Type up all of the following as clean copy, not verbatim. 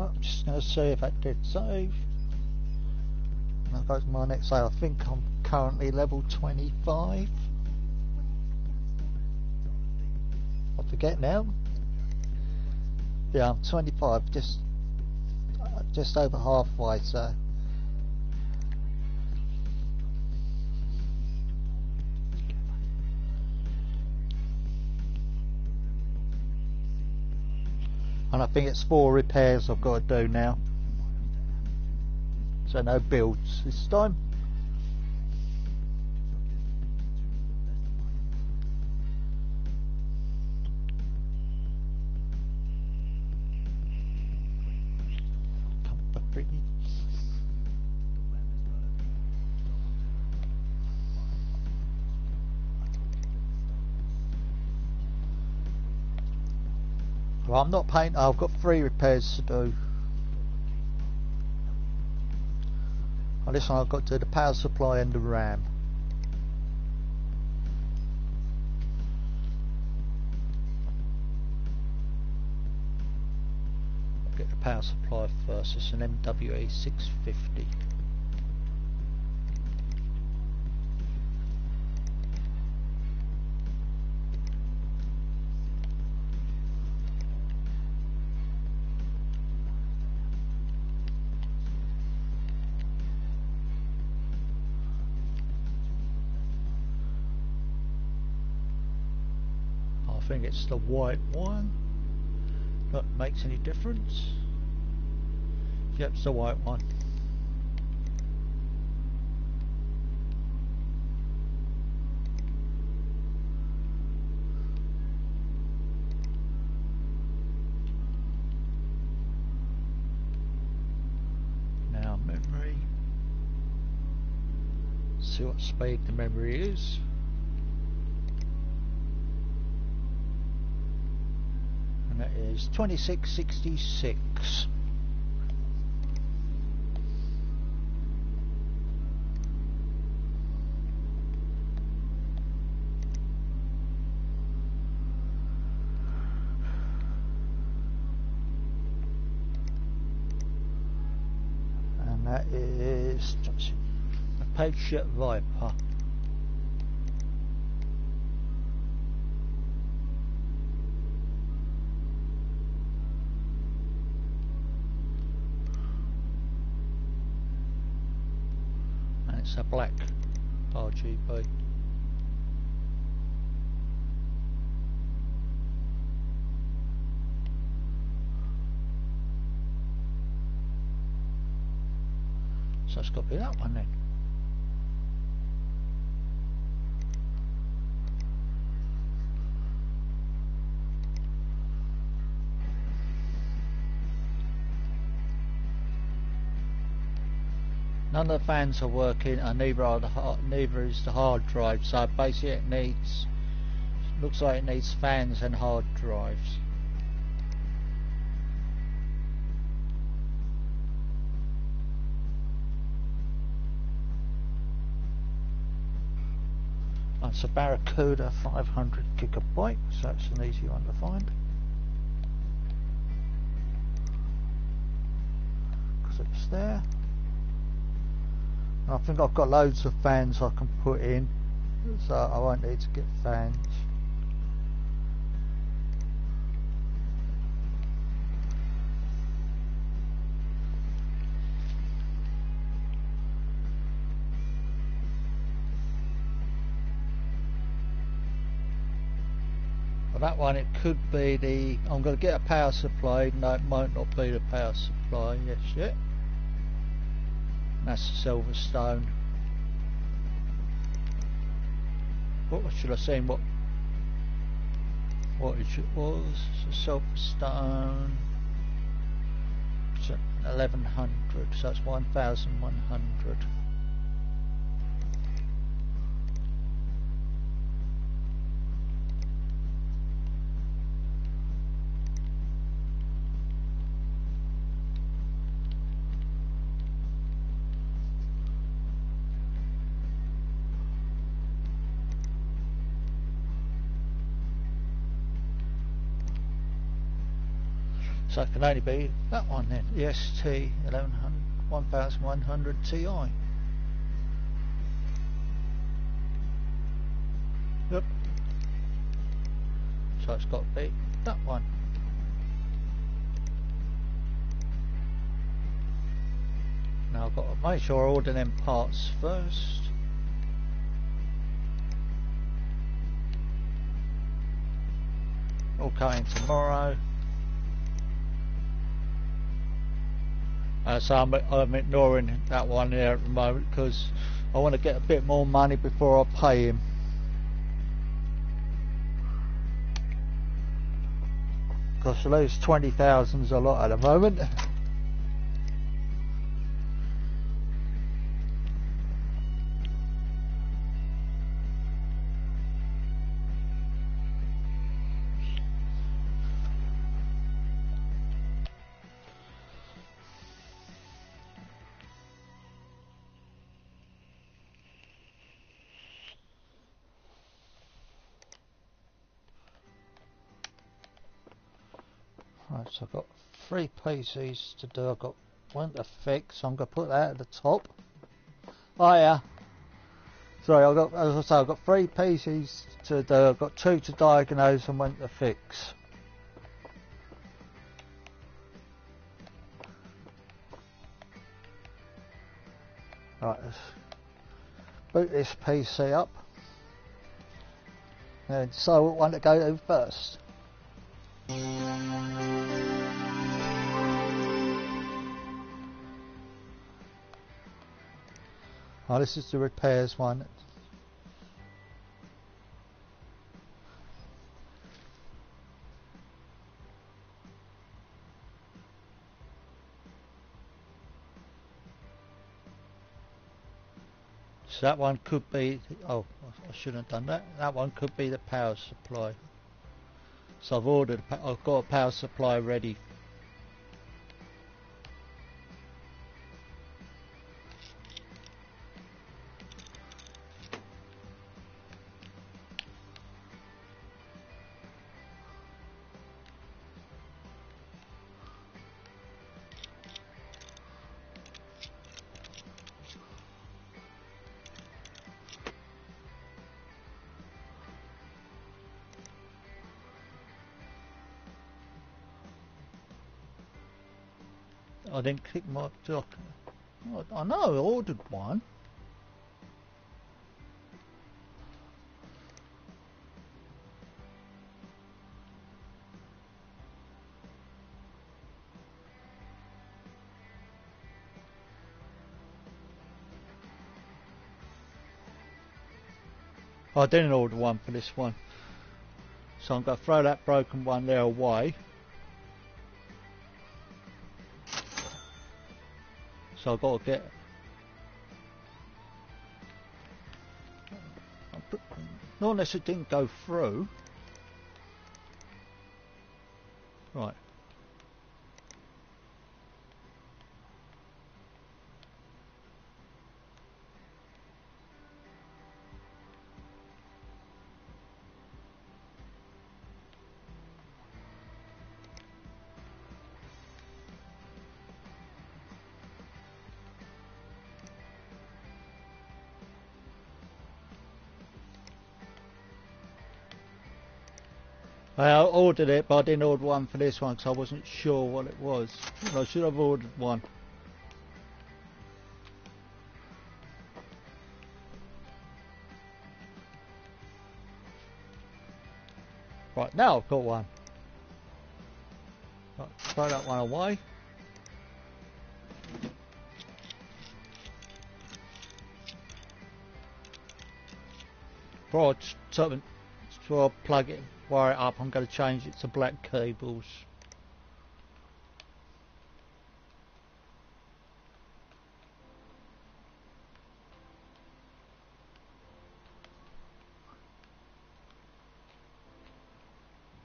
I'm just going to see if that did save. I'll go to my next save. I think I'm currently level 25. I forget now. Yeah, I'm 25, just over halfway, so. And I think it's 4 repairs I've got to do now. So no builds this time. Well, I'm not painting. I've got 3 repairs to do. On this one I've got to do the power supply and the RAM. I'll get the power supply first. It's an MWE 650. I think it's the white one. That makes any difference. Yep, it's the white one. Now memory. See what speed the memory is. And that is 2666. And that is a Patriot Viper. It's a black RGB. So it's got to be that one then. None of the fans are working, and neither is the hard drive. So basically, it needs. Looks like it needs fans and hard drives. That's a Barracuda 500 gigabyte, so that's an easy one to find. Because it's there. I think I've got loads of fans I can put in, so I won't need to get fans. Well, that one, it could be the. I'm going to get a power supply. No, it might not be the power supply. Yes, yet. That's the Silverstone. What should I say? What it was? It's a Silverstone. It's 1100, so it's 1100. So it can only be that one then, the ST 1100 Ti. Yep. So it's got to be that one. Now I've got to make sure I order them parts first. All coming tomorrow. So I'm ignoring that one there at the moment because I want to get a bit more money before I pay him. Because to lose 20,000 is a lot at the moment. Right, so I've got 3 PCs to do. I've got one to fix, so I'm going to put that at the top. Oh yeah. Sorry, I've got, as I say, I've got 3 PCs to do. I've got 2 to diagnose and 1 to fix. Right, let's boot this PC up and decide what one to go to first. Oh, this is the repairs one. So that one could be, oh, I shouldn't have done that. That one could be the power supply. So I've got a power supply ready. I didn't click my dock. I know I ordered one. I didn't order one for this one. So I'm going to throw that broken one there away. So I've got to get... Not unless it didn't go through. Right. I ordered it, but I didn't order one for this one because I wasn't sure what it was. I should have ordered one. Right, now I've got one. Right, throw that one away. Before I plug it, wire it up, I'm going to change it to black cables.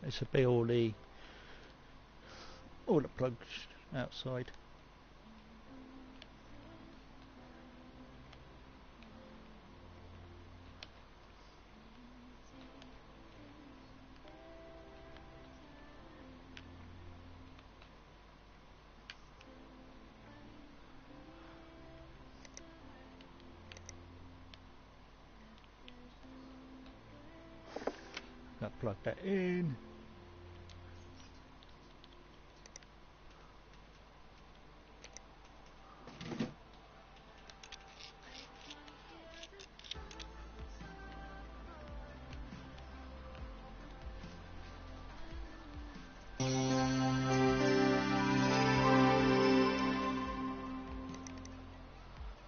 This would be all the plugs outside. Gotta plug that in.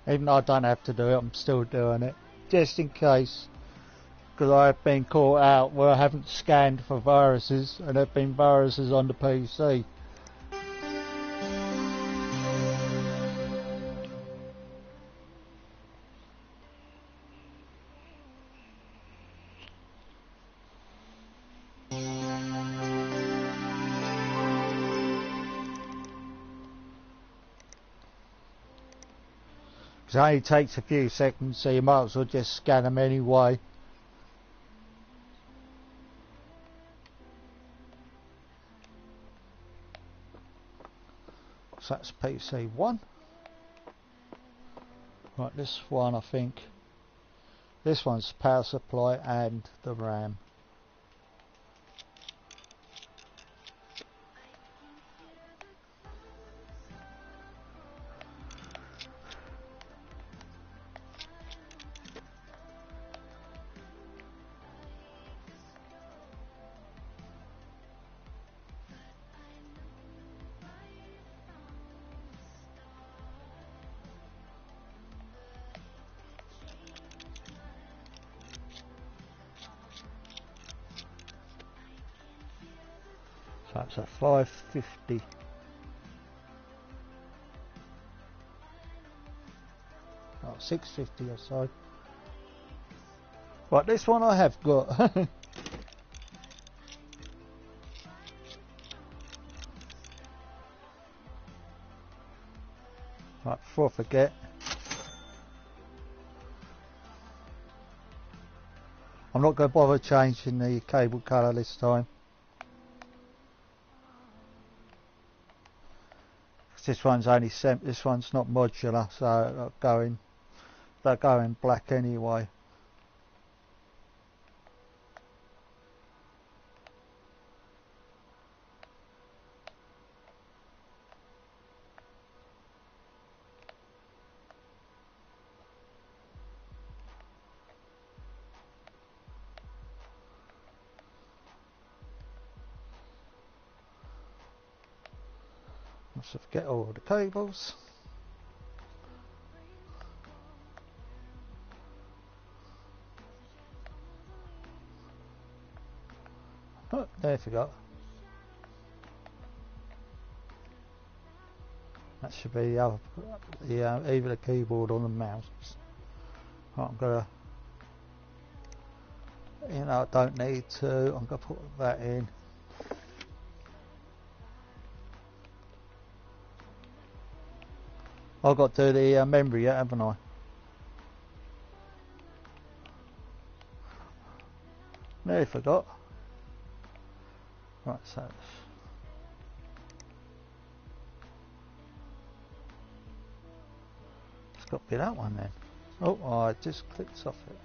Even though I don't have to do it, I'm still doing it, just in case, because I've been caught out where I haven't scanned for viruses, and there have been viruses on the PC. It only takes a few seconds, so you might as well just scan them anyway. So that's PC 1. Right, this one I think, this one's power supply and the RAM. So that's a 550. Oh, 650 or so. Right, this one I have got. Right, before I forget, I'm not going to bother changing the cable colour this time. This one's only this one's not modular, so they're going black anyway. So forget all the cables. Oh, there I forgot. That should be either the keyboard or the mouse. Right, I'm gonna, I don't need to. I'm gonna put that in. I've got to do the memory yet, haven't I? Nearly forgot. Right, so it's got to be that one then. Oh, I just clicked off it.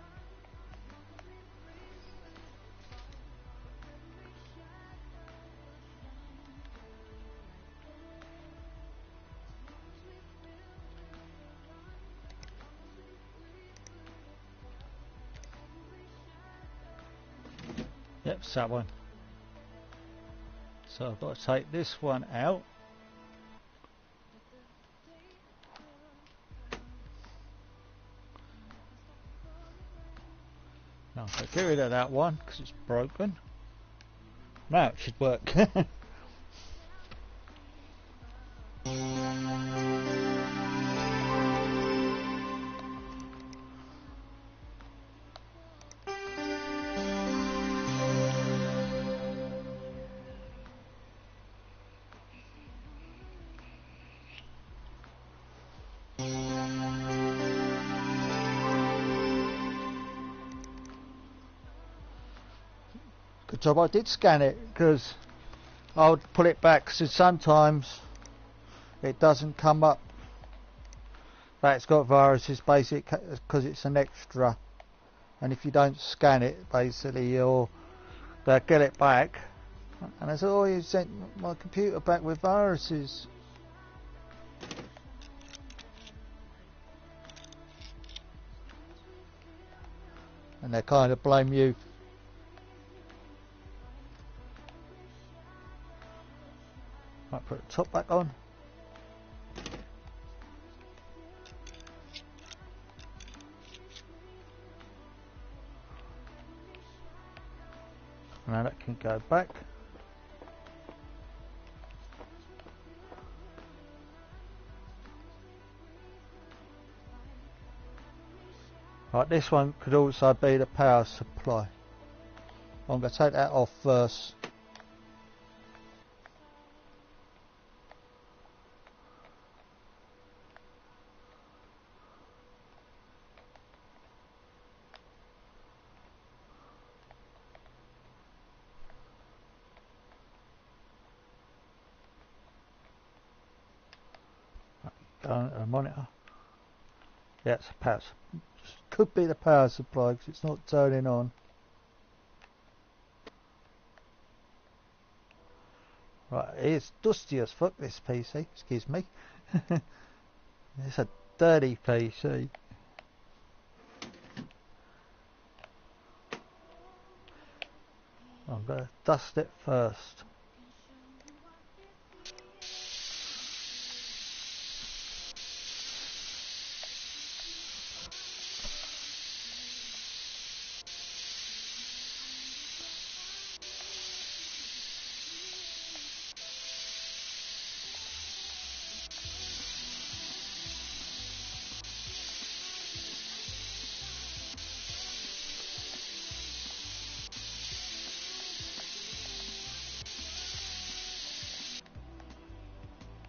Yep, it's that one. So I've got to take this one out. Now I'll get rid of that one because it's broken. Now it should work. Good job I did scan it, because I would pull it back, so sometimes it doesn't come up that it's got viruses, basically because it's an extra, and if you don't scan it, basically your They get it back, and I said, "Oh, you sent my computer back with viruses." And they kind of blame you. Right, put the top back on. Now that can go back. Right, this one could also be the power supply. I'm going to take that off first. Go to the monitor. Yeah, it's a power. Could be the power supply because it's not turning on. Right, it's dusty as fuck, this PC. Excuse me. It's a dirty PC. I'm going to dust it first.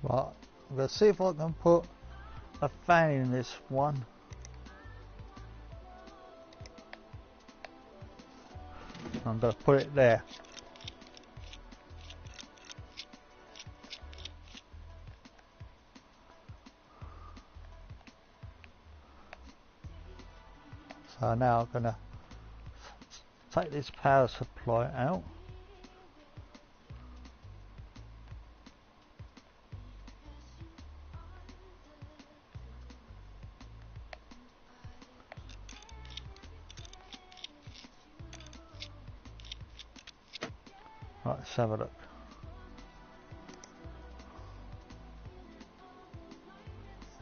Right, I'm going to see if I can put a fan in this one. I'm going to put it there. So now I'm going to take this power supply out. Right, let's have a look.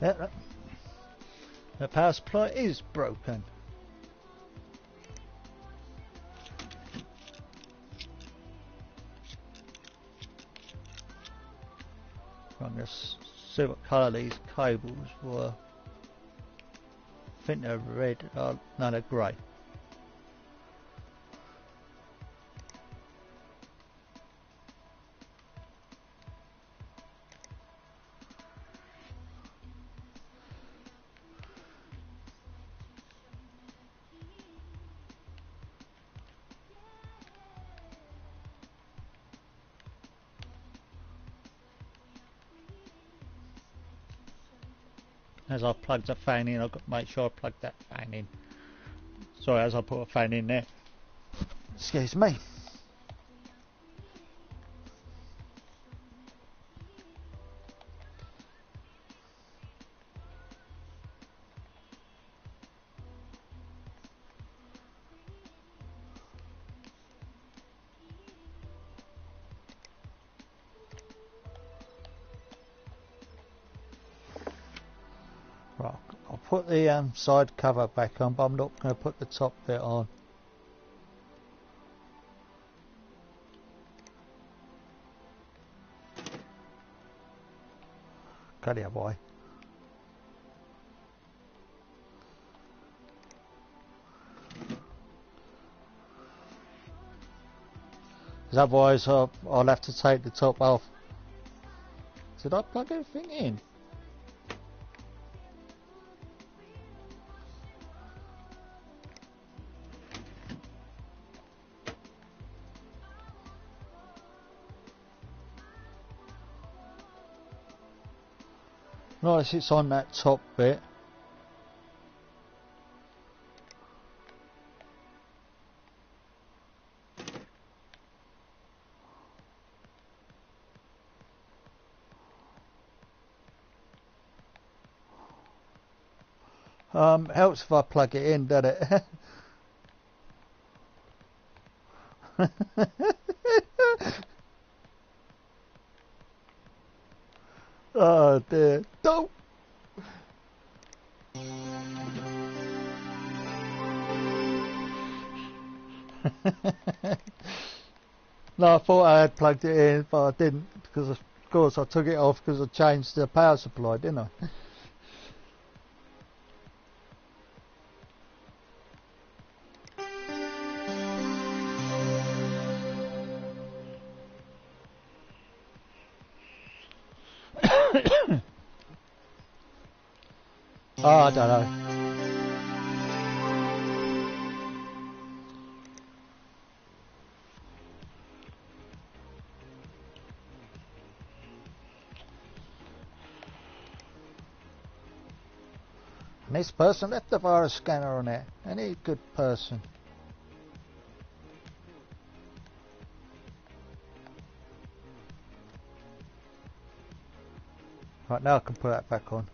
Yeah, the power supply is broken. I'm going to see what colour these cables were. I think they're red. No, they're grey. As I plug the fan in, I've got to make sure I plug that fan in. Sorry, as I put a fan in there. Excuse me. Right, I'll put the side cover back on, but I'm not going to put the top bit on. Cut it, boy. Because otherwise I'll have to take the top off. Did I plug everything in? Nice, it's on that top bit. Helps if I plug it in, doesn't it? Oh dear. Don't. No, I thought I had plugged it in, but I didn't, because of course I took it off because I changed the power supply, didn't I? Oh, I don't know. And this person left the virus scanner on it. Any good person. Right, now I can put that back on.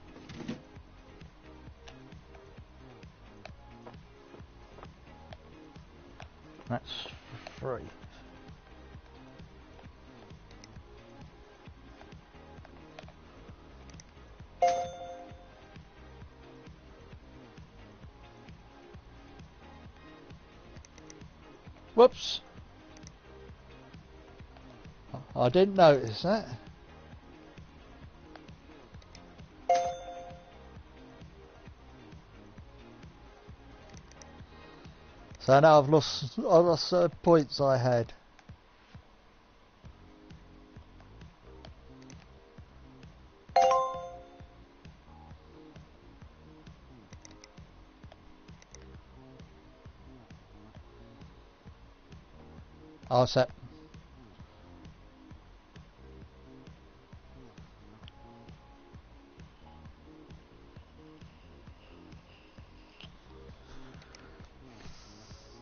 That's free. Whoops. I didn't notice that. So now I've lost points I had. Oh, set.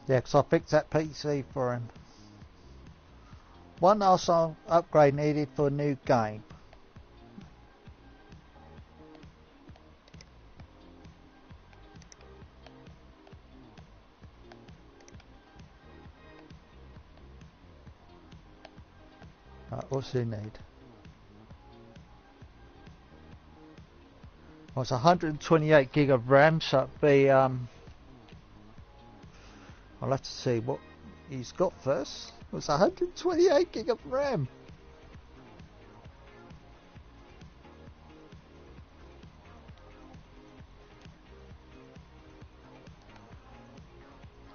Yeah, because I fixed that PC for him. One also upgrade needed for a new game. Right, what's he need? Well, it's 128 gig of RAM, so it'd be I'll have to see what he's got first. It's 128 gig of RAM.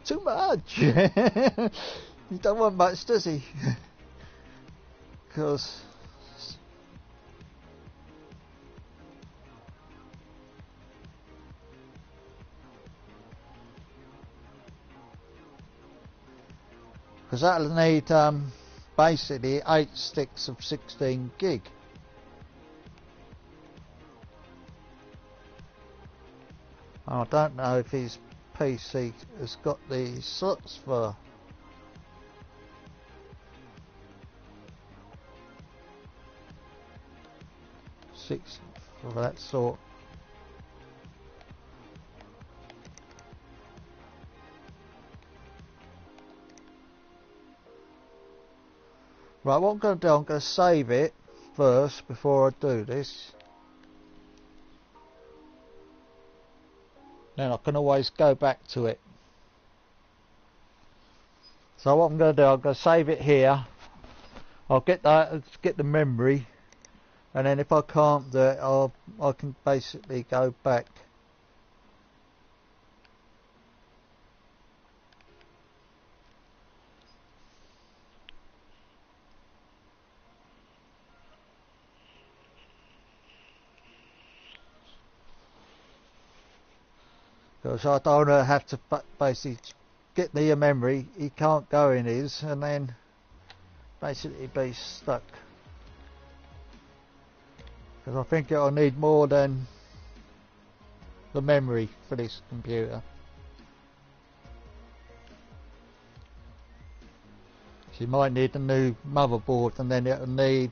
Too much. He don't want much, does he? Because that'll need basically 8 sticks of 16 gig. I don't know if his PC has got the slots for six of that sort. Right, what I'm going to do, I'm going to save it first before I do this. Then I can always go back to it. So what I'm going to do, I'm going to save it here. I'll get the memory, and then if I can't do it, I can basically go back. Because I don't want to have to basically get the memory, he can't go in his, and then basically be stuck. Because I think it'll need more than the memory for this computer. So you might need a new motherboard, and then it'll need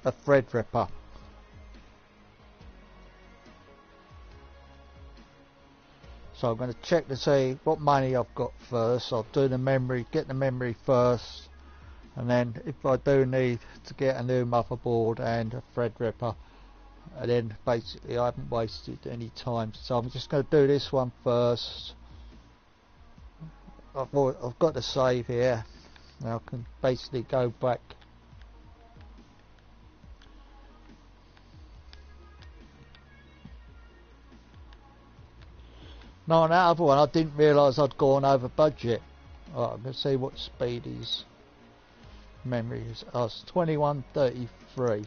a thread ripper. So I'm going to check to see what money I've got first. I'll do the memory, get the memory first, and then if I do need to get a new motherboard and a Threadripper, and then basically I haven't wasted any time. So I'm just going to do this one first. I've got the save here. Now I can basically go back. Now on that other one I didn't realise I'd gone over budget. Right, I'm going to see what Speedy's memory is. Oh, it's 2133.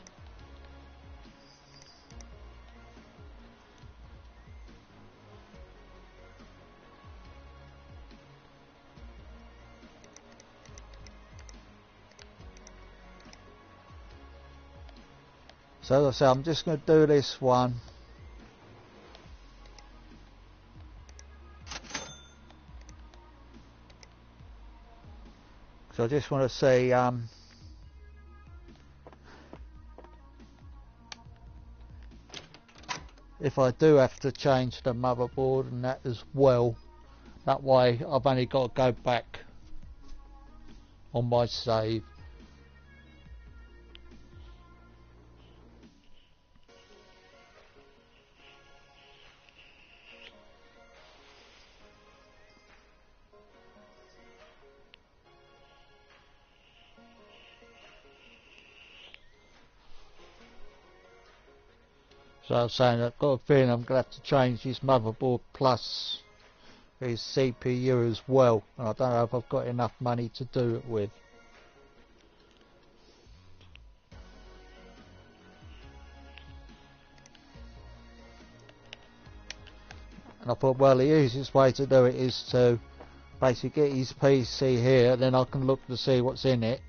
So as I say, I'm just going to do this one. So I just want to see if I do have to change the motherboard and that as well. That way I've only got to go back on my save. So I was saying I've got a feeling I'm going to have to change his motherboard plus his CPU as well, and I don't know if I've got enough money to do it with. And I thought, well, the easiest way to do it is to basically get his PC here, then I can look to see what's in it.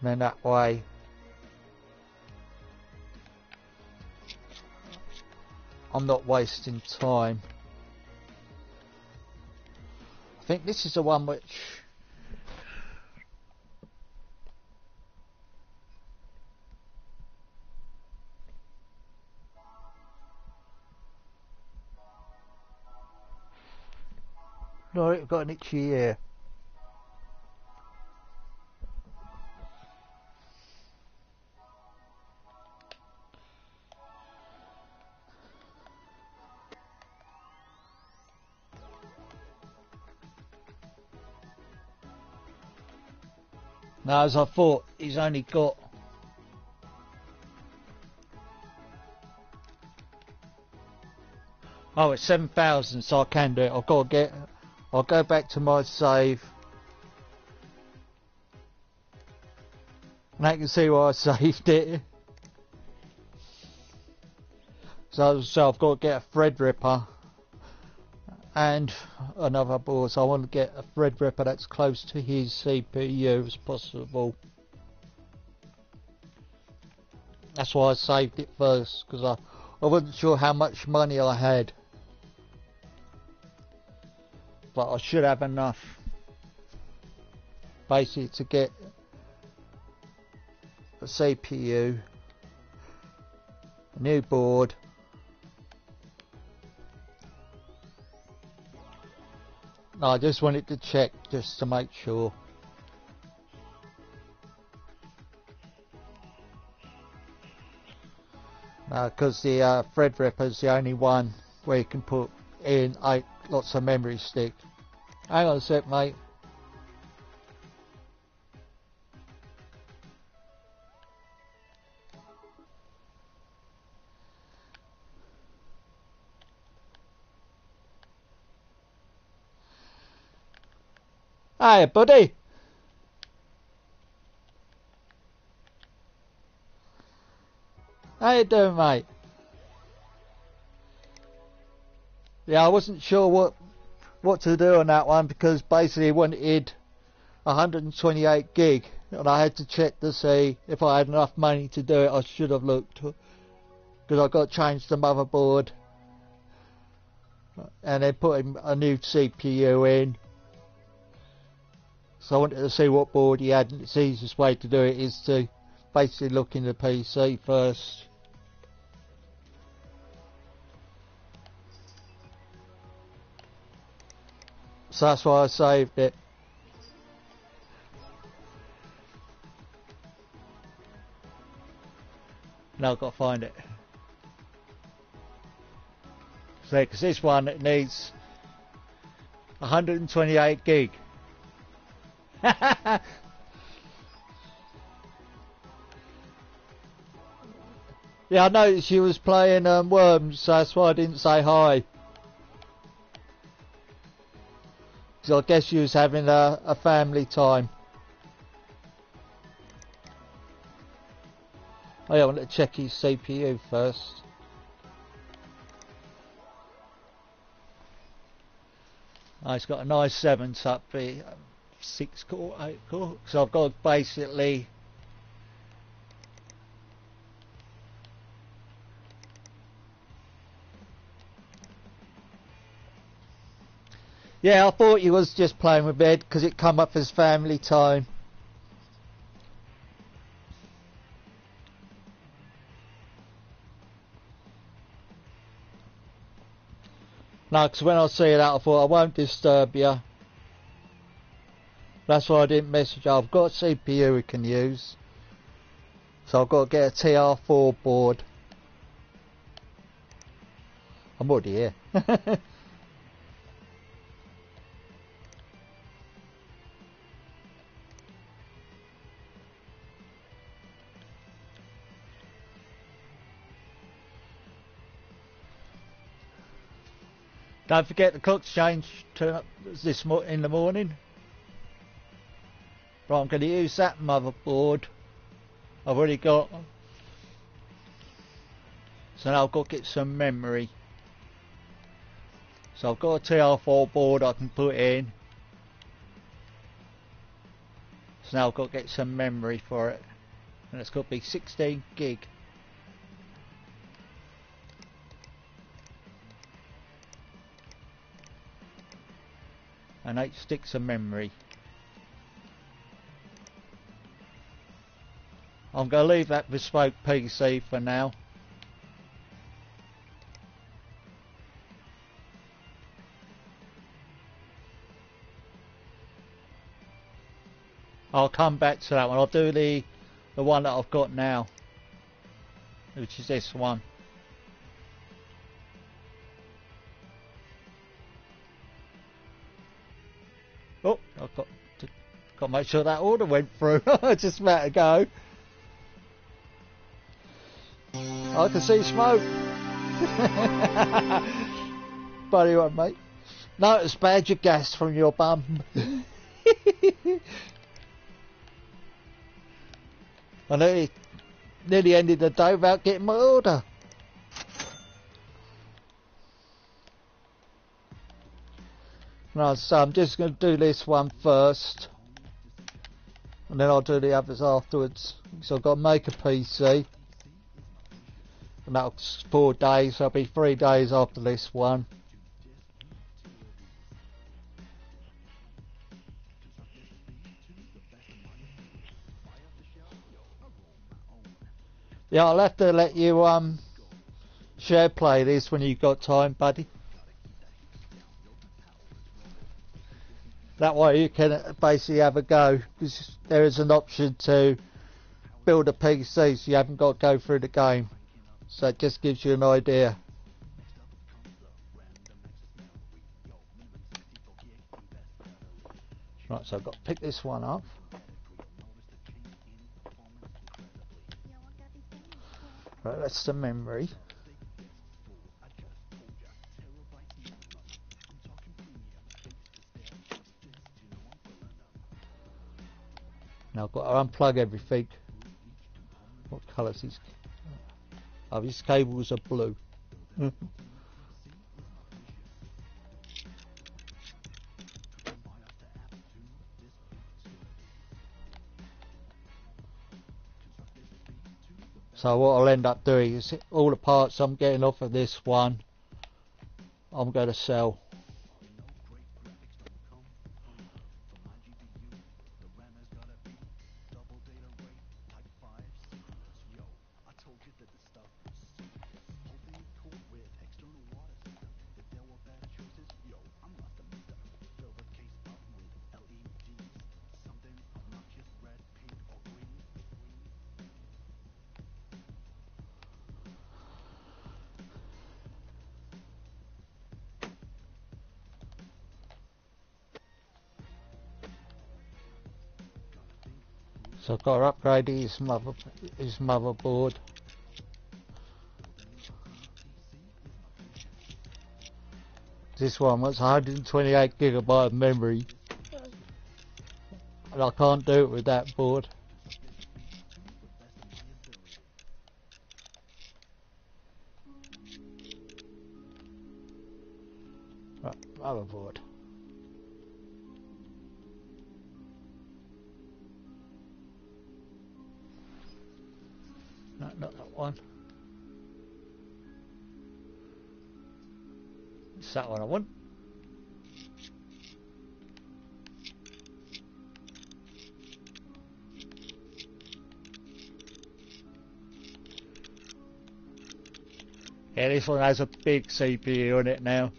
And then that way I'm not wasting time. I think this is the one which no, I've got an itchy ear. Now, as I thought, he's only got it's 7,000, so I can do it. I'll go back to my save. Now you can see where I saved it. So I've got to get a Threadripper and another board, so I want to get a Threadripper that's close to his CPU as possible. That's why I saved it first, because I wasn't sure how much money I had, but I should have enough basically to get a CPU, a new board, no, I just wanted to check just to make sure. Because the Threadripper is the only one where you can put in lots of memory stick. Hang on a sec, mate. Hey, buddy. How you doing, mate? Yeah, I wasn't sure what to do on that one, because basically it wanted 128 gig, and I had to check to see if I had enough money to do it. I should have looked, because I've got to change the motherboard and then put a new CPU in. So I wanted to see what board he had, and the easiest way to do it is to basically look in the PC first. So that's why I saved it. Now I've got to find it. So, because this one it needs 128 gig. Yeah, I noticed you was playing Worms, so that's why I didn't say hi. Because I guess you was having a family time. Oh yeah, I want to check his CPU first. Oh, it's got a nice 7 up here, 6 core, 8 core. So I've got basically... Yeah, I thought you was just playing with Ed because it come up as family time. No, because when I see that I thought I won't disturb you. That's why I didn't message you. I've got a CPU we can use. So I've got to get a TR4 board. I'm already here. Don't forget the clock's changed to in the morning. Right, I'm going to use that motherboard. I've already got. So now I've got to get some memory. So I've got a TR4 board I can put in. So now I've got to get some memory for it. And it's got to be 16 gig. And 8 sticks of memory. I'm going to leave that bespoke PC for now. I'll come back to that one. I'll do the one that I've got now, which is this one. Oh, I've got to make sure that order went through. Just about to go. I can see smoke. Buddy one, mate. No, it's badger gas from your bum. I nearly ended the day without getting my order. Right, so I'm just going to do this one first. And then I'll do the others afterwards. So I've got to make a PC. And that's 4 days, so it'll be 3 days after this one. Yeah, I'll have to let you share play this when you've got time, buddy. That way you can basically have a go, because there is an option to build a PC so you haven't got to go through the game. So it just gives you an idea. Right, so I've got to pick this one up. Right, that's the memory. Now I've got to unplug everything. What colour is these? Oh, these cables are blue. So what I'll end up doing is all the parts I'm getting off of this one, I'm going to sell. So I've got to upgrade his motherboard. This one was 128 gigabyte of memory, and I can't do it with that board. Right, motherboard. No, not that one. It's that one I want. Yeah, this one has a big CPU on it now.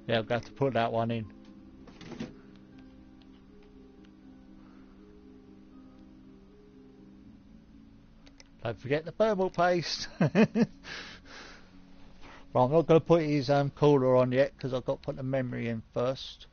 Yeah, I've got to put that one in. Don't forget the thermal paste. Well, I'm not going to put his cooler on yet because I've got to put the memory in first.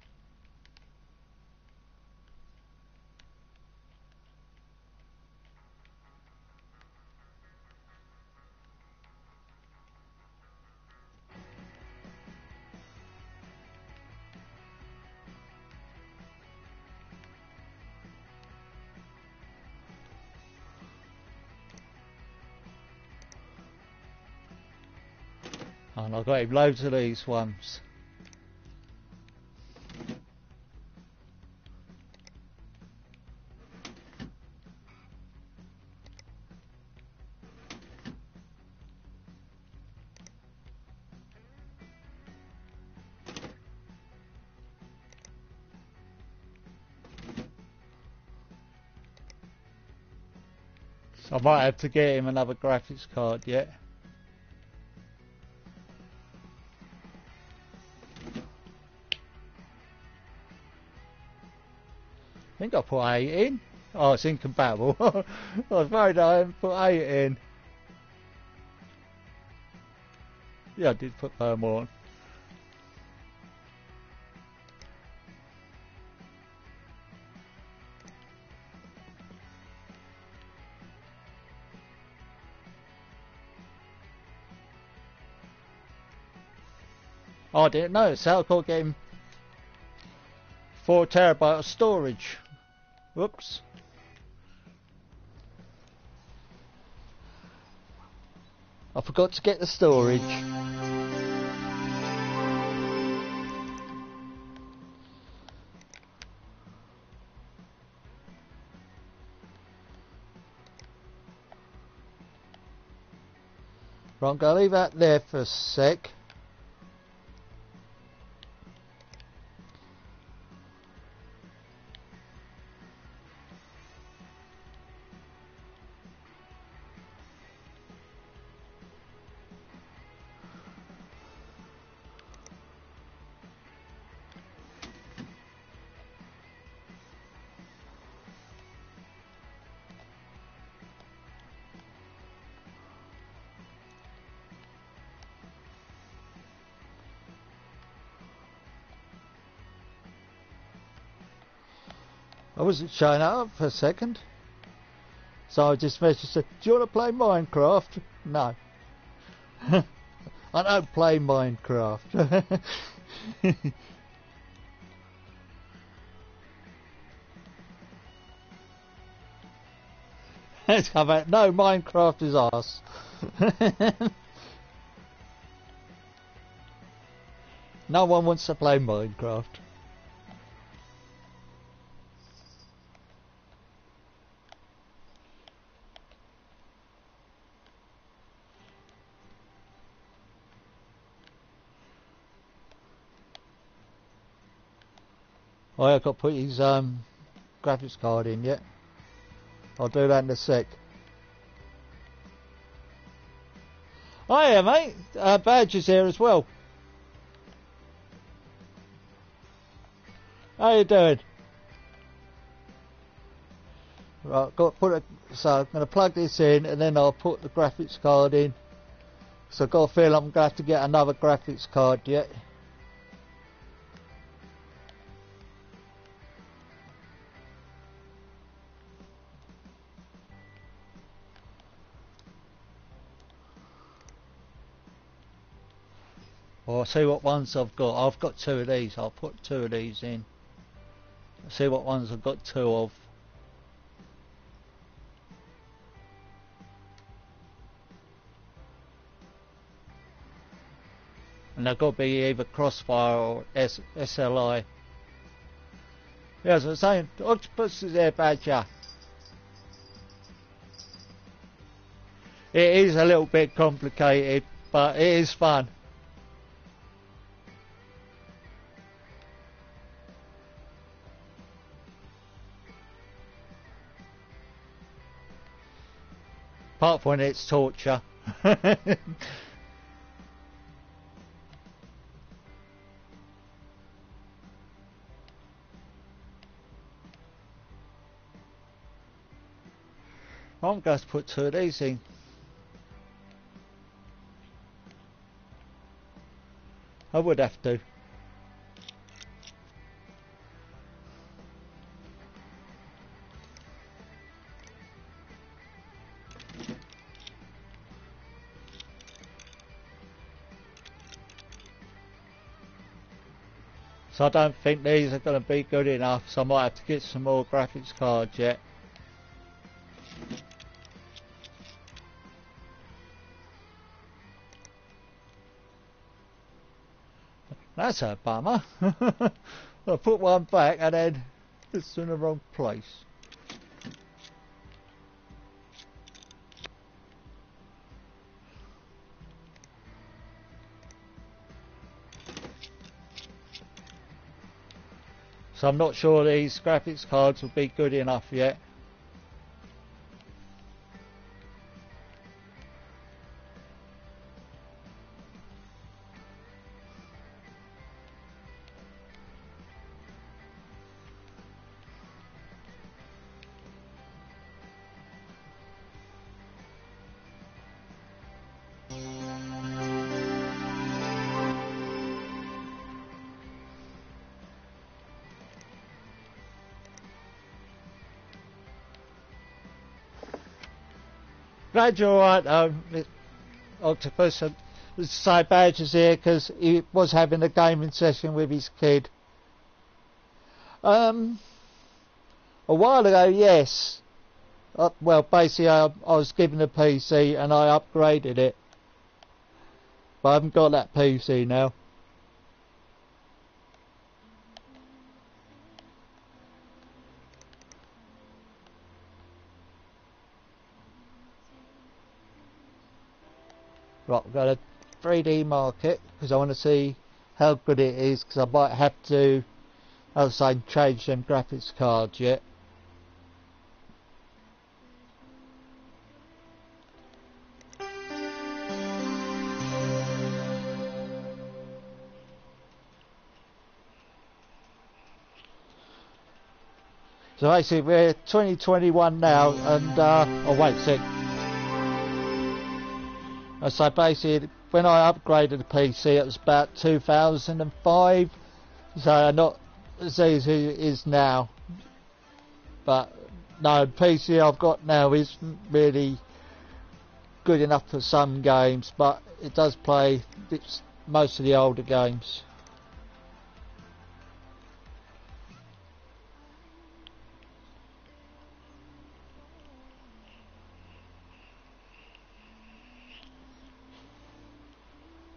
And I've got him loads of these ones. So I might have to get him another graphics card yet. I think I put 8 in. Oh, it's incompatible. I was worried I hadn't put 8 in. Yeah, I did put thermal on. Oh, I didn't know. So I got getting 4 terabyte of storage. Whoops. I forgot to get the storage. Right, I'm going to leave that there for a sec. I wasn't showing up for a second, so I just messaged said, "Do you want to play Minecraft?" No. I don't play Minecraft. It's come out, no, Minecraft is arse. No one wants to play Minecraft. Oh, I've got to put his graphics card in yet. I'll do that in a sec. Oh yeah, mate. Badger's here as well. How you doing? Right, got to put it. So I'm going to plug this in, and then I'll put the graphics card in. So I've got a feel I'm going to have to get another graphics card yet. Well, I'll see what ones I've got. I've got 2 of these. I'll put 2 of these in. See what ones I've got 2 of. And they've got to be either Crossfire or SLI. Yeah, as I was saying, Octopus is there, Badger. It is a little bit complicated, but it is fun. Apart from when it's torture. I'm going to put 2 of these in. I would have to. So I don't think these are going to be good enough, so I might have to get some more graphics cards yet. That's a bummer. I put one back and then it's in the wrong place. So I'm not sure these graphics cards will be good enough yet. Glad you're alright though, Octopus. Say Badger's here because he was having a gaming session with his kid. A while ago, yes. Well, basically I was given a PC and I upgraded it. But I haven't got that PC now. Right, I'm going to 3D mark it because I want to see how good it is, because I might have to, as I say, change them graphics cards yet. So basically we're 2021 now, and oh wait a sec. So basically when I upgraded the PC it was about 2005, so not as easy as it is now. But no, the PC I've got now isn't really good enough for some games, but it does play most of the older games.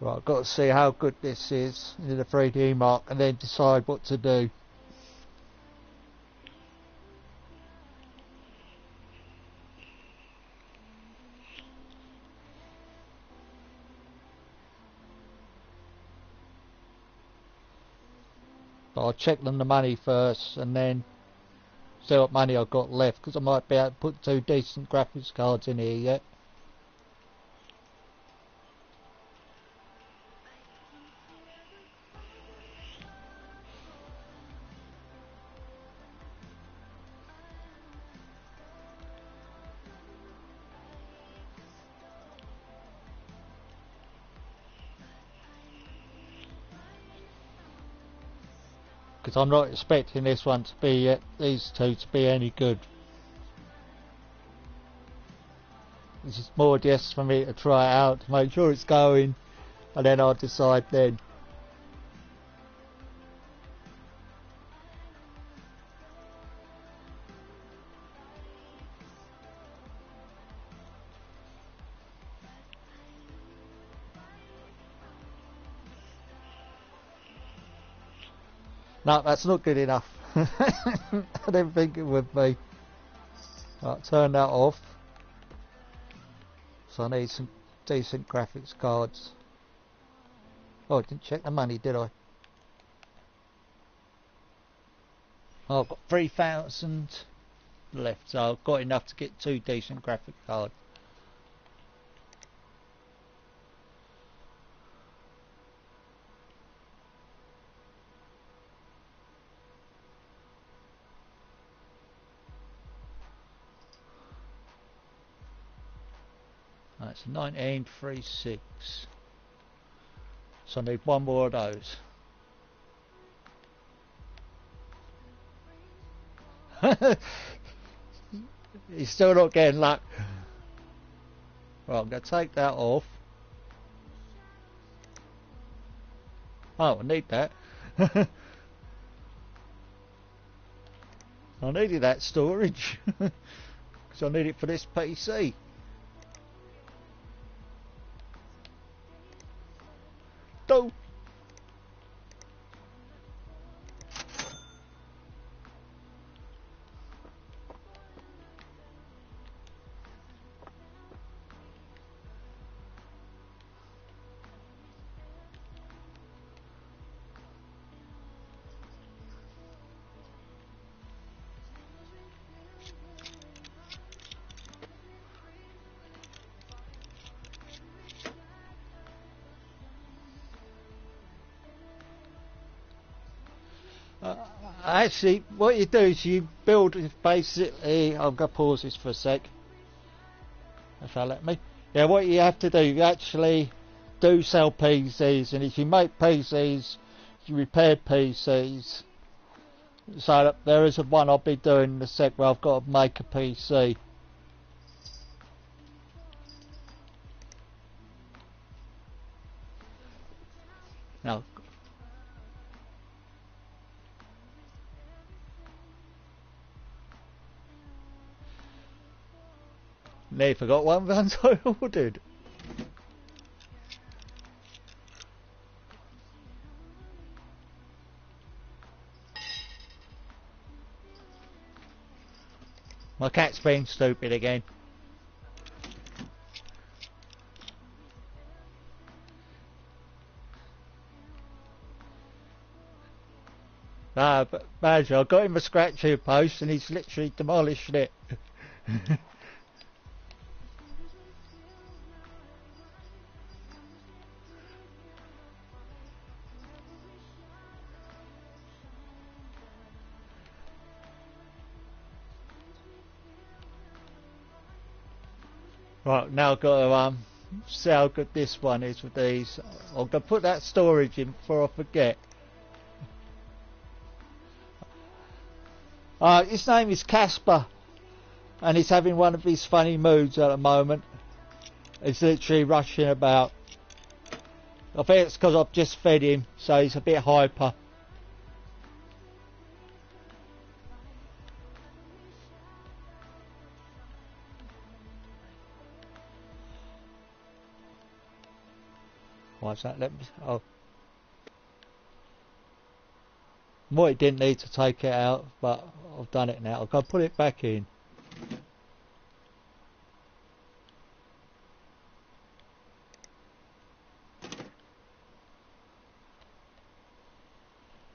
Right, I've got to see how good this is in the 3D mark and then decide what to do. But I'll check them the money first and then see what money I've got left, because I might be able to put 2 decent graphics cards in here yet. Because I'm not expecting this one to be, these two to be any good. This is more just for me to try it out, to make sure it's going, and then I'll decide then. No, that's not good enough. I didn't think it would be. Right, turn that off. So I need some decent graphics cards. Oh, I didn't check the money, did I? Oh, I've got 3,000 left, so I've got enough to get 2 decent graphic cards. That's 1936. So I need 1 more of those. He's still not getting luck. Right, I'm going to take that off. Oh, I need that. I needed that storage. Because I need it for this PC. Go! Actually, what you do is you build basically. I'm going to pause this for a sec. If they'll let me. Yeah, what you have to do, you actually do sell PCs, and if you make PCs, you repair PCs. So there is one I'll be doing in a sec where I've got to make a PC. Now, nearly forgot one once I ordered. My cat's being stupid again. No, but imagine, I got him a scratching post and he's literally demolished it. Right, now I've got to see how good this one is with these. I'm going to put that storage in before I forget. His name is Casper, and he's having one of his funny moods at the moment. He's literally rushing about. I think it's because I've just fed him, so he's a bit hyper. Why's that? Let me. Oh. Well, it didn't need to take it out, but I've done it now. I've got to put it back in.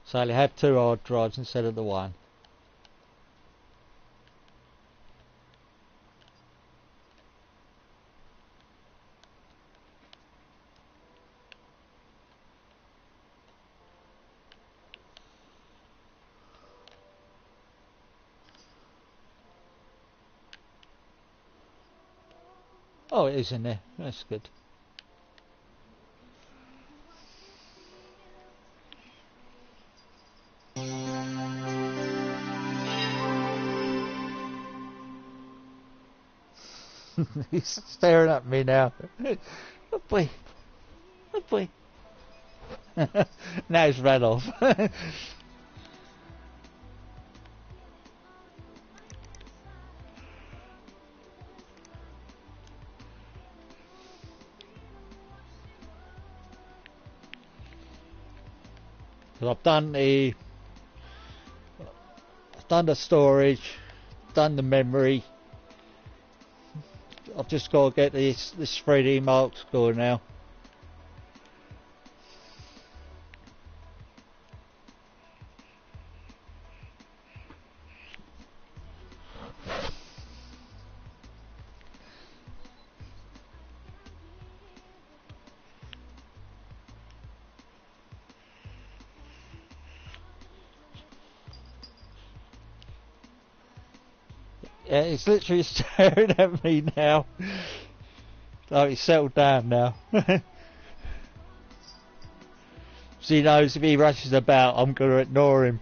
So they have 2 hard drives instead of the 1. Oh, it is in there. That's good. He's staring at me now. Oh boy. Oh boy. Now he's ran off. I've done the storage, done the memory. I've just got to get this 3D mark score now. Yeah, he's literally staring at me now. Oh, he's settled down now. So he knows if he rushes about, I'm going to ignore him.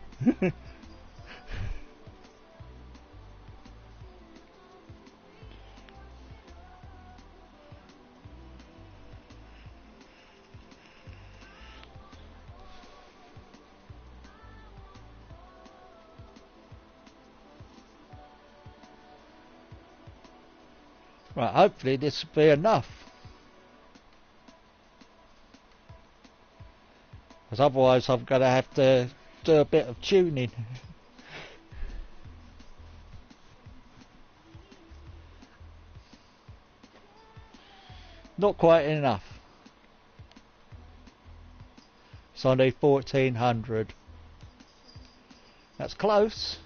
Right, hopefully this will be enough. Because otherwise I'm going to have to do a bit of tuning. Not quite enough. So I need 1400. That's close.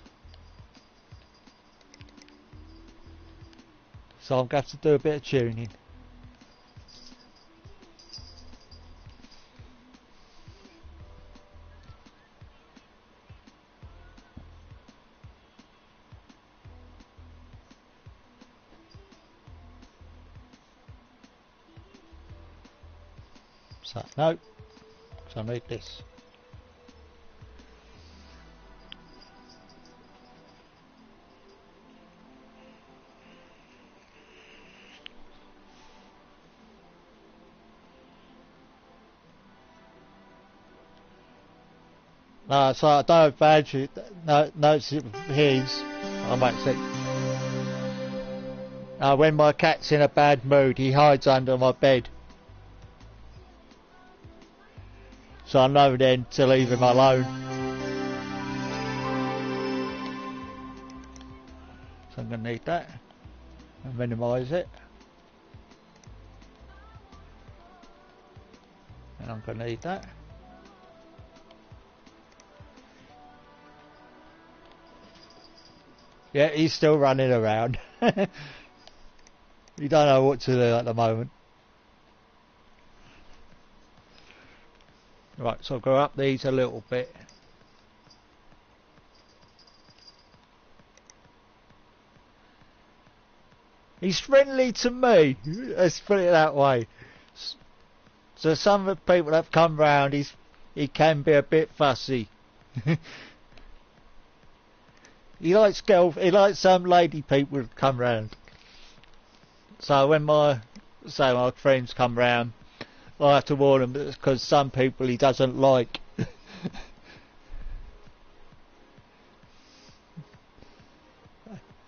So I'm going to have to do a bit of tuning. So, no. So I need this. No, so I don't have battery. No, notice it with his. I might say. When my cat's in a bad mood, he hides under my bed. So I know then to leave him alone. So I'm going to need that. And minimise it. And I'm going to need that. Yeah, he's still running around. You don't know what to do at the moment. Right, so I'll go up these a little bit. He's friendly to me, let's put it that way. So some of the people that have come round, he can be a bit fussy. He likes some lady people to come round. So when my friends come round, I have to warn them because some people he doesn't like.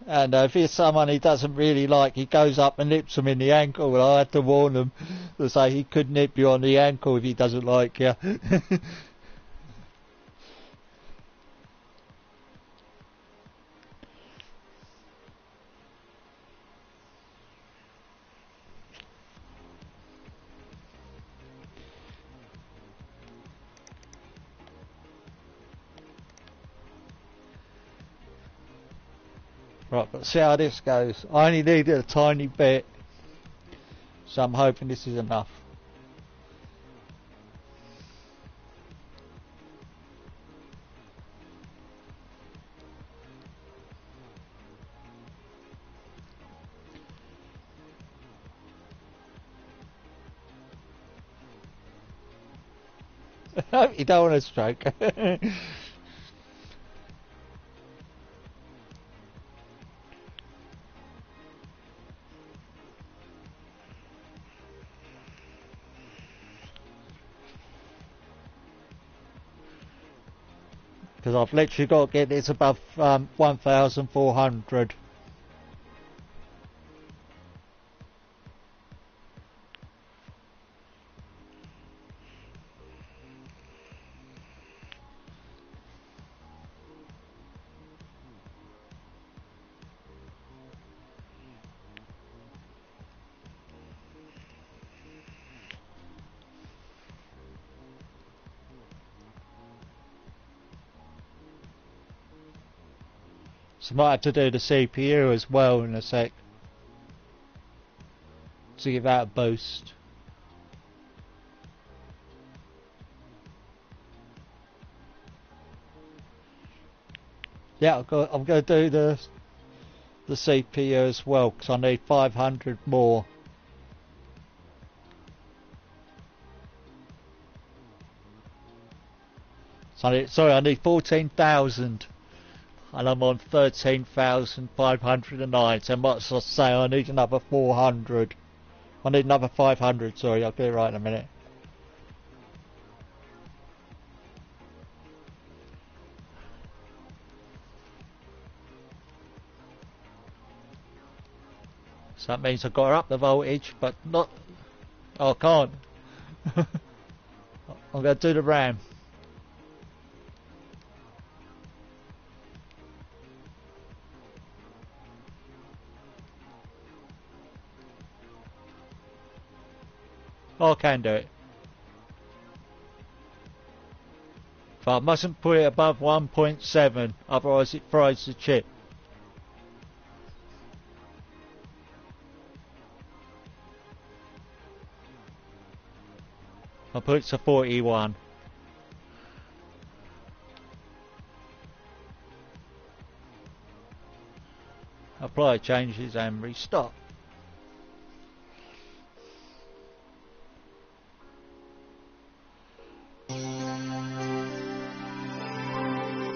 And if it's someone he doesn't really like, he goes up and nips them in the ankle, and I have to warn them to say he could nip you on the ankle if he doesn't like you. Right, but see how this goes. I only needed a tiny bit, so I'm hoping this is enough. You don't want a stroke. Because I've literally got to get this above 1,400. So I might have to do the CPU as well in a sec to give that a boost. Yeah, I'm going to do the CPU as well because I need 500 more. So I need 14,000. And I'm on 13,509, so much as I say I need another 400. I need another 500, sorry, I'll get it right in a minute. So that means I've got to up the voltage, but not... Oh, I can't. I'm going to do the RAM. Oh, I can do it. But I mustn't put it above 1.7, otherwise it fries the chip. I'll put it to 41. Apply changes and restart.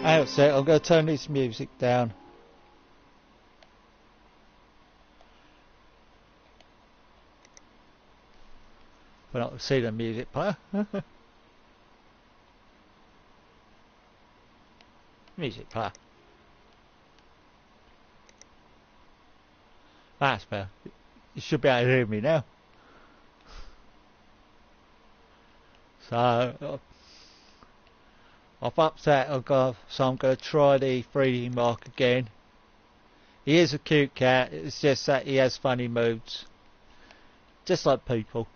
That's it, I'm going to turn this music down. But I can see the music player. Music player. That's better. You should be able to hear me now. So I've upped that. So I'm going to try the 3D Mark again. He is a cute cat. It's just that he has funny moods, just like people.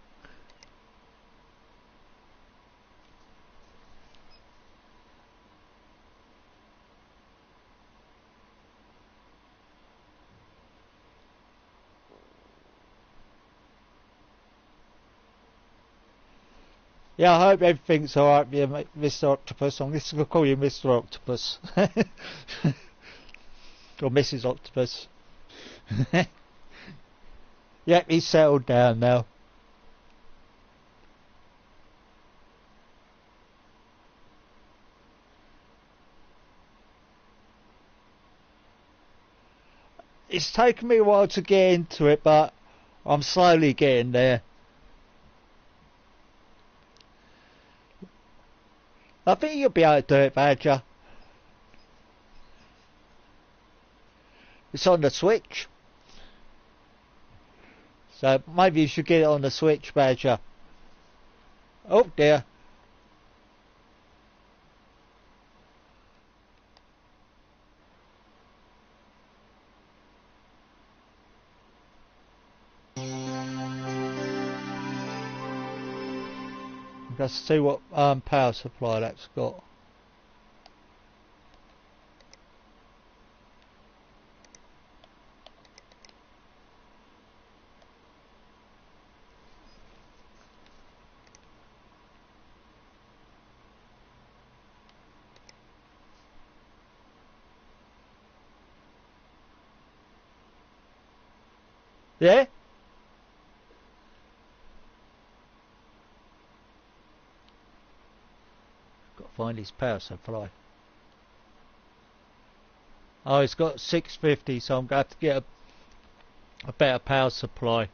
Yeah, I hope everything's alright with you, Mr. Octopus. I'm just going to call you Mr. Octopus. Or Mrs. Octopus. Yep, he's settled down now. It's taken me a while to get into it, but I'm slowly getting there. I think you'll be able to do it, Badger. It's on the Switch. So maybe you should get it on the Switch, Badger. Oh dear. Let's see what power supply that's got. Yeah? Got to find his power supply. Oh, it's got 650, so I'm going to have to get a better power supply.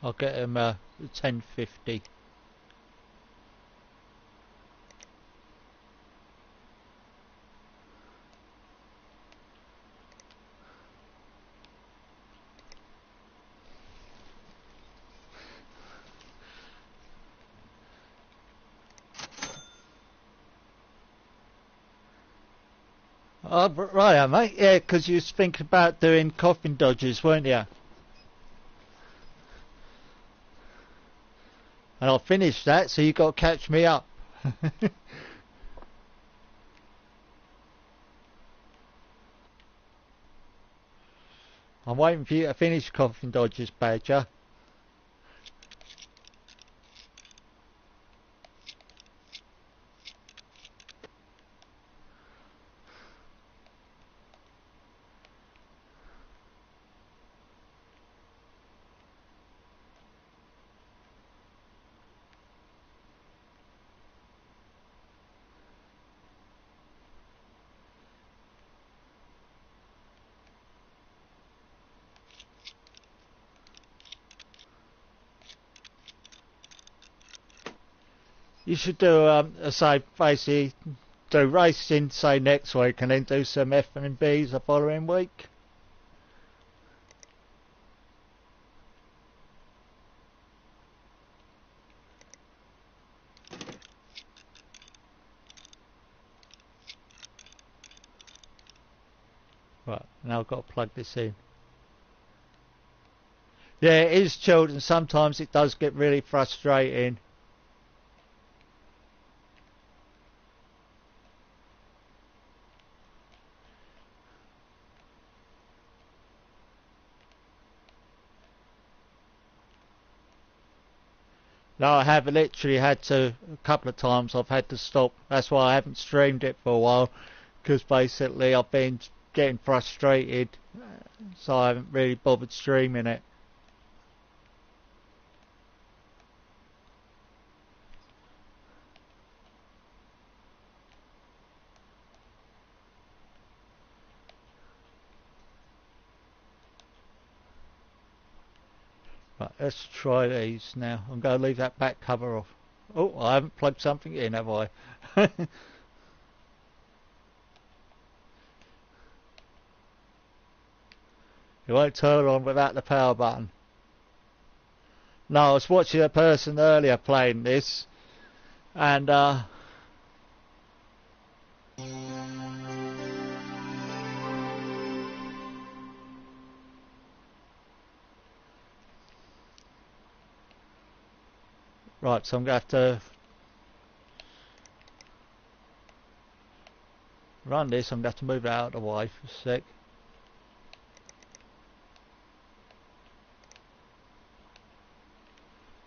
I'll get him 1050. Oh, right, mate. Yeah, because you was thinking about doing coffin dodges, weren't you? And I'll finish that, so you got to catch me up. I'm waiting for you to finish coffin dodges, Badger. You should do, say, basically, do racing, say, next week, and then do some F&Bs the following week. Right, now I've got to plug this in. Yeah, it is chilled, and sometimes it does get really frustrating. No, I have literally had to, a couple of times I've had to stop. That's why I haven't streamed it for a while, because basically I've been getting frustrated, so I haven't really bothered streaming it. Right, let's try these now. I'm going to leave that back cover off. Oh, I haven't plugged something in, have I? It won't turn on without the power button. No, I was watching a person earlier playing this, and right, so I'm going to have to run this. I'm going to have to move it out of the way for a sec.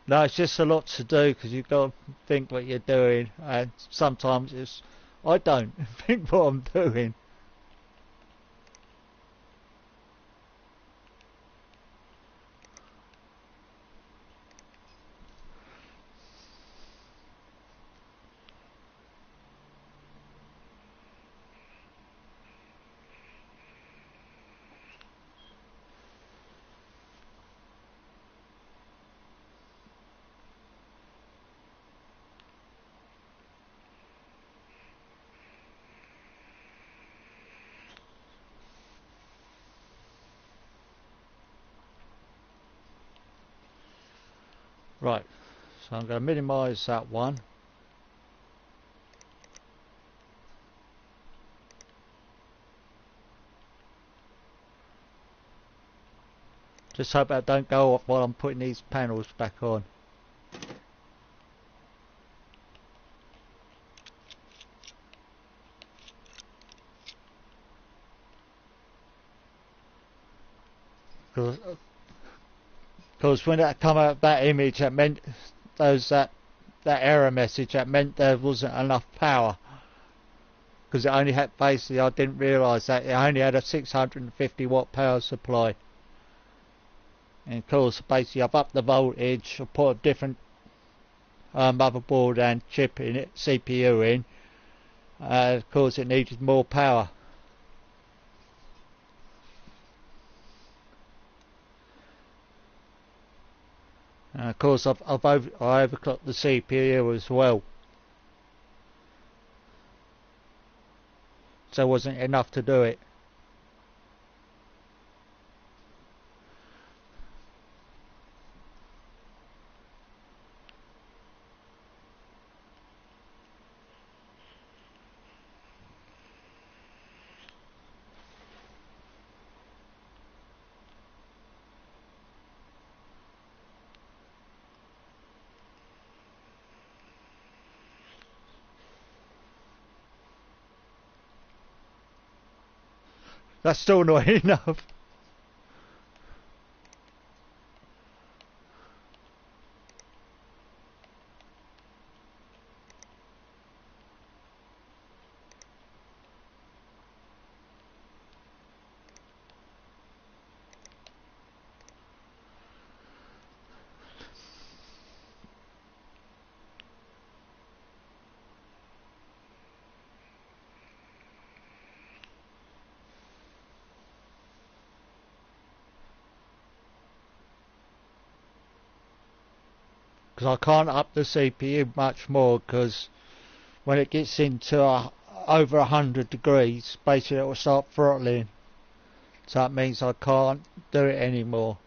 No, it's just a lot to do, because you've got to think what you're doing, and sometimes I don't think what I'm doing. Right, so I'm going to minimise that one. Just hope that don't go off while I'm putting these panels back on. Because when that come out, that image, that meant that error message, that meant there wasn't enough power. Because it only had, basically, I didn't realise that it only had a 650 watt power supply. And of course, basically, I've upped the voltage, I've put a different motherboard and chip in it, CPU in. Of course, it needed more power. And of course, I overclocked the CPU as well. So it wasn't enough to do it. That's still not enough. Because I can't up the CPU much more, because when it gets into over 100 degrees, basically it will start throttling. So that means I can't do it anymore.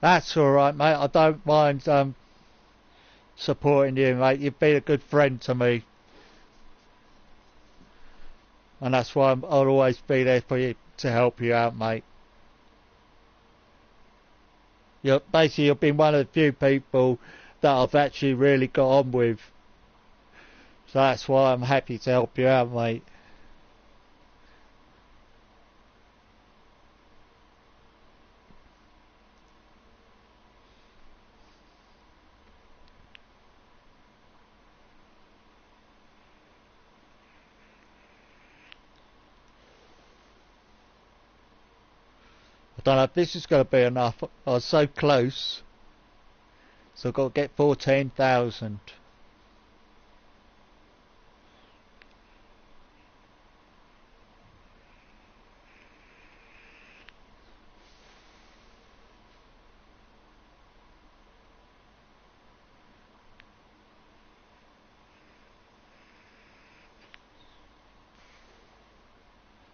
That's alright, mate. I don't mind supporting you, mate. You've been a good friend to me. And that's why I'll always be there for you, to help you out, mate. Basically, you've been one of the few people that I've actually really got on with. So that's why I'm happy to help you out, mate. I don't know if this is going to be enough. I was so close. So I've got to get 14,000.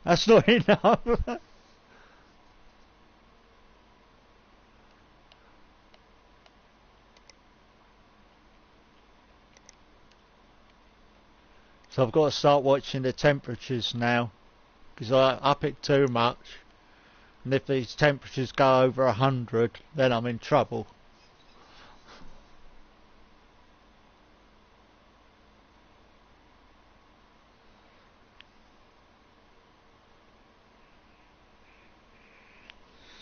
That's not enough. So I've got to start watching the temperatures now, because I up it too much, and if these temperatures go over 100, then I'm in trouble.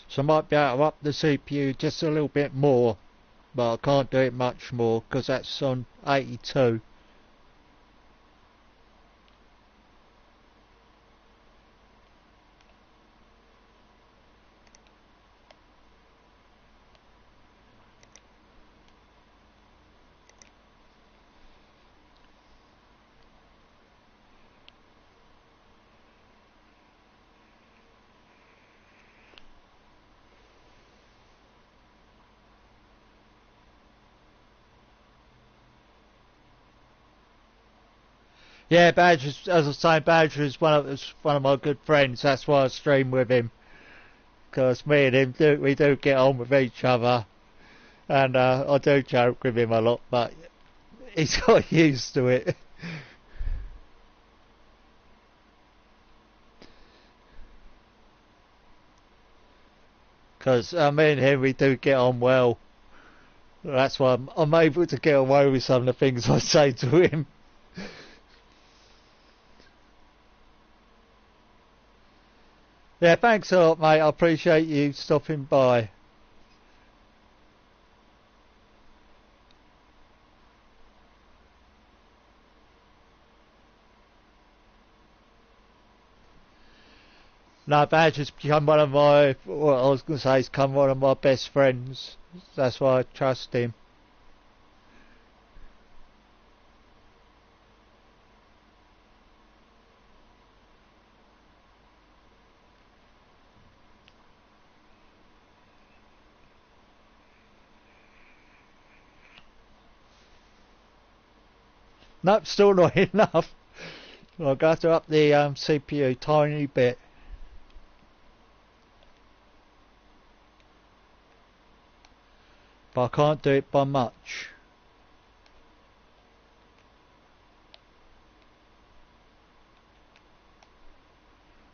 So I might be able to up the CPU just a little bit more, but I can't do it much more because that's on 82. Yeah, Badger, as I say, Badger is one of my good friends. That's why I stream with him, because me and him we do get on with each other, and I do joke with him a lot, but he's got used to it. Because me and him, we do get on well. That's why I'm able to get away with some of the things I say to him. Yeah, thanks a lot, mate. I appreciate you stopping by. No, Badger's become one of my, well, I was going to say he's become one of my best friends. That's why I trust him. Nope, still not enough. I've got to up the CPU tiny bit. But I can't do it by much.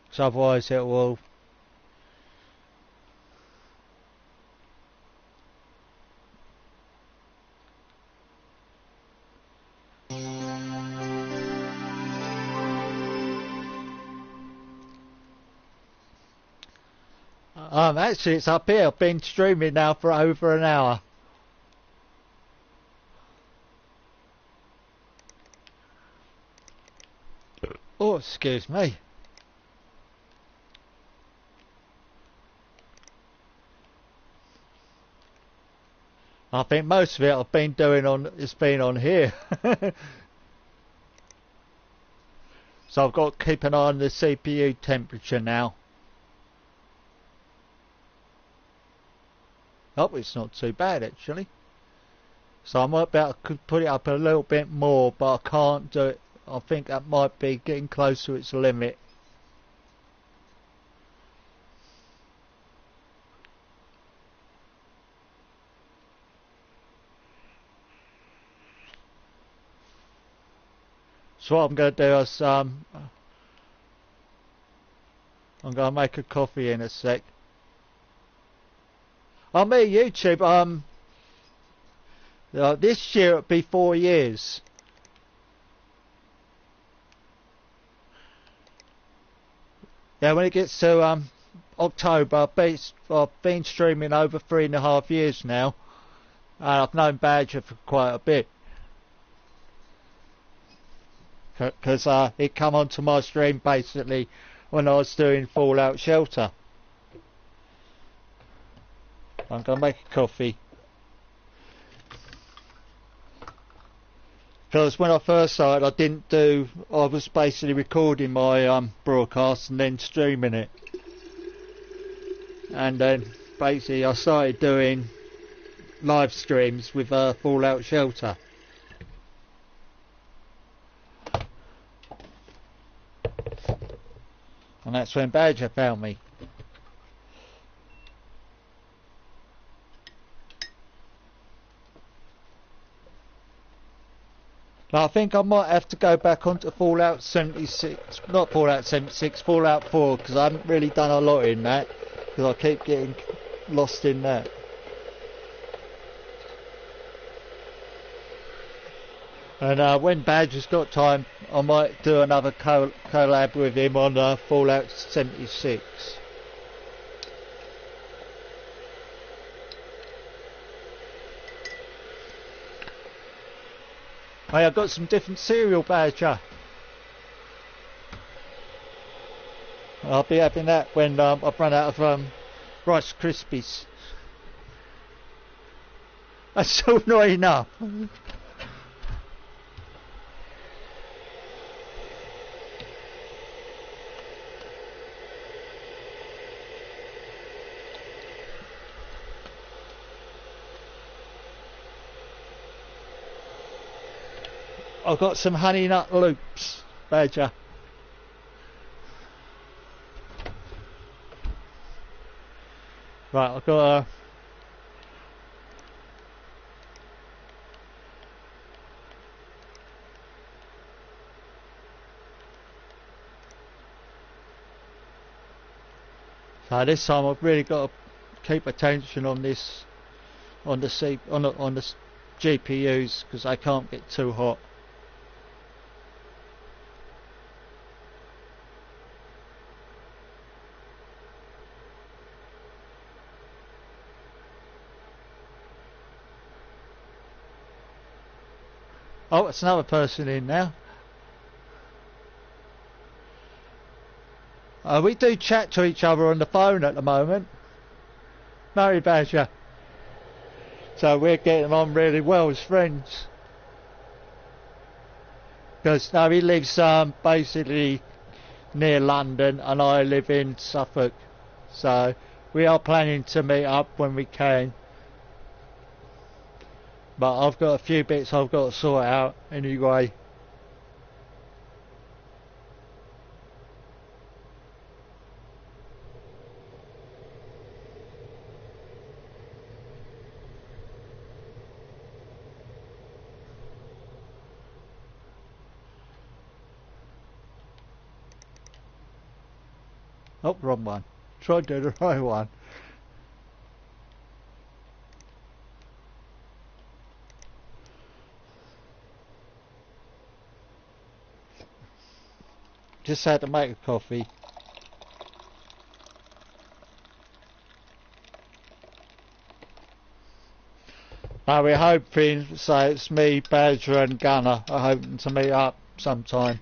Because otherwise it will... Actually it's up here. I've been streaming now for over an hour. Oh, excuse me. I think most of it I've been doing it's been on here. So I've got to keep an eye on the CPU temperature now. Oh, it's not too bad actually. So I might be able to put it up a little bit more, but I can't do it. I think that might be getting close to its limit. So what I'm going to do is I'm going to make a coffee in a sec. On me YouTube, this year it'll be 4 years. Yeah, when it gets to October, I've been streaming over 3.5 years now, and I've known Badger for quite a bit. Because it come onto my stream basically when I was doing Fallout Shelter. I'm going to make a coffee. Because when I first started, I was basically recording my broadcast and then streaming it. And then basically I started doing live streams with Fallout Shelter. And that's when Badger found me. Now I think I might have to go back onto Fallout 76, not Fallout 76, Fallout 4, because I haven't really done a lot in that, because I keep getting lost in that. And when Badger's got time, I might do another collab with him on Fallout 76. Hey, I've got some different cereal, Badger. I'll be having that when I've run out of Rice Krispies. That's still not enough. I've got some honey nut loops, Badger. Right, I've got a... So this time I've really got to keep attention on this, on the GPUs, because they can't get too hot. Oh, it's another person in now. We do chat to each other on the phone at the moment. Murray Badger. So we're getting on really well as friends. Because now he lives basically near London and I live in Suffolk. So we are planning to meet up when we can. But I've got a few bits I've got to sort out anyway. Oh, wrong one. Try to do the right one. Just had to make a coffee. Now we're hoping, so it's me, Badger and Gunner are hoping to meet up sometime.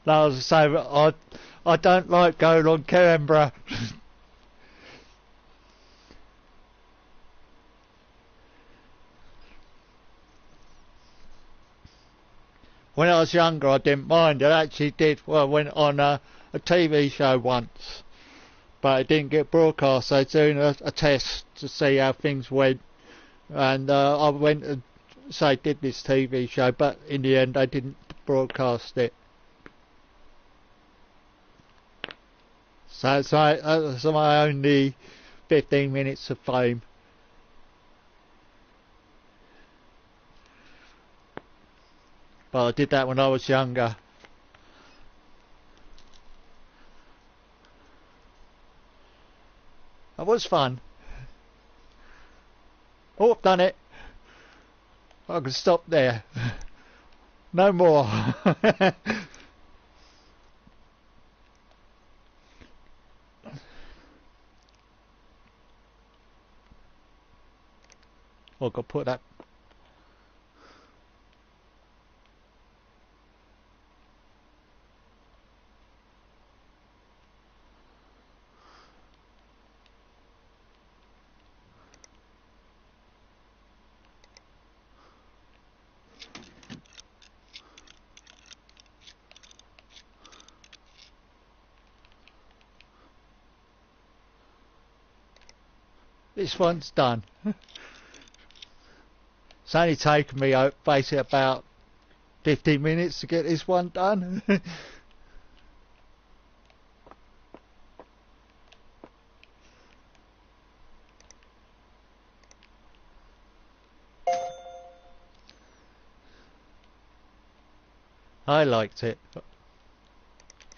No, as I say, I don't like going on Canberra. When I was younger, I didn't mind. I actually did. Well, I went on a TV show once, but it didn't get broadcast. So I was doing a test to see how things went, and I went and did this TV show, but in the end, I didn't broadcast it. So it's my only 15 minutes of fame. But I did that when I was younger. It was fun. Oh, I've done it. I can stop there. No more. I've got to put that. This one's done. It's only taken me basically about 15 minutes to get this one done. I liked it.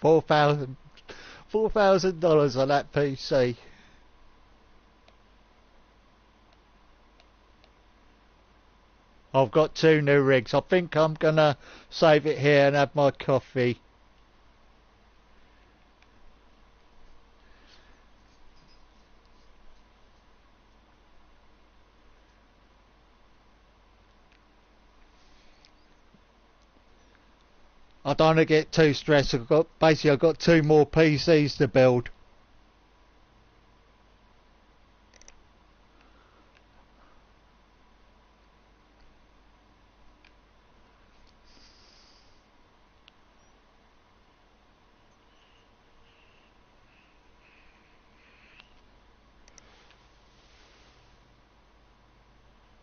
$4,000 on that PC. I've got 2 new rigs. I think I'm gonna save it here and have my coffee. I don't want to get too stressed. I've got 2 more PCs to build.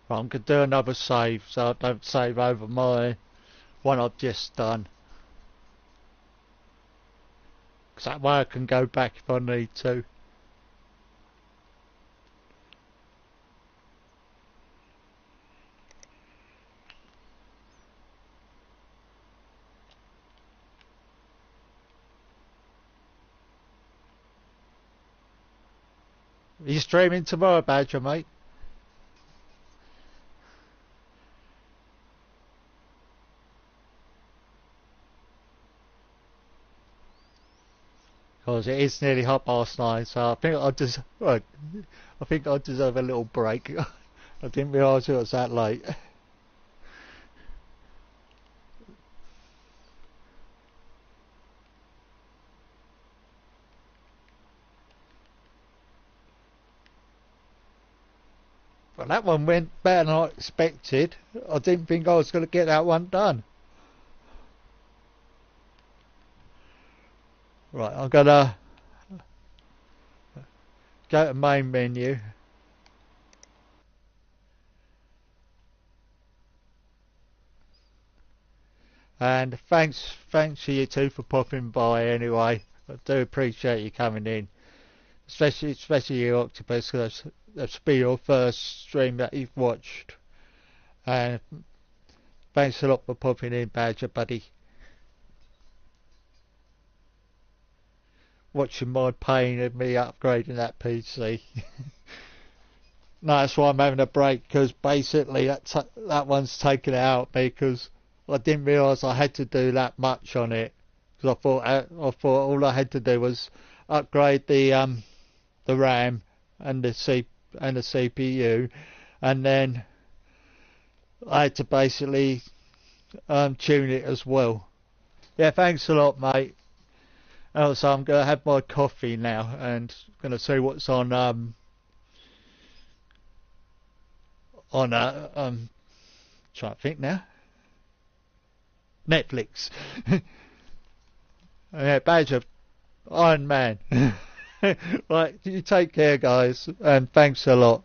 Right, I'm going to do another save so I don't save over my one I've just done. Because that way I can go back if I need to. Are you streaming tomorrow, Badger, mate? Because it is nearly 9:30, so I think I deserve a little break. I didn't realise it was that late. Well, that one went better than I expected. I didn't think I was going to get that one done. Right, I'm going to go to main menu. And thanks to you two for popping by anyway. I do appreciate you coming in. Especially you, Octopus, because that's been your first stream that you've watched. And thanks a lot for popping in, Badger buddy. Watching my pain of me upgrading that PC. No, that's why I'm having a break, because basically that one's taken it out of me, because I didn't realise I had to do that much on it. Because I thought all I had to do was upgrade the RAM and the CPU, and then I had to basically tune it as well. Yeah, thanks a lot, mate. Also, I'm going to have my coffee now and going to see what's on trying to think now. Netflix. Yeah, Badger, Iron Man. Right, you take care, guys, and thanks a lot.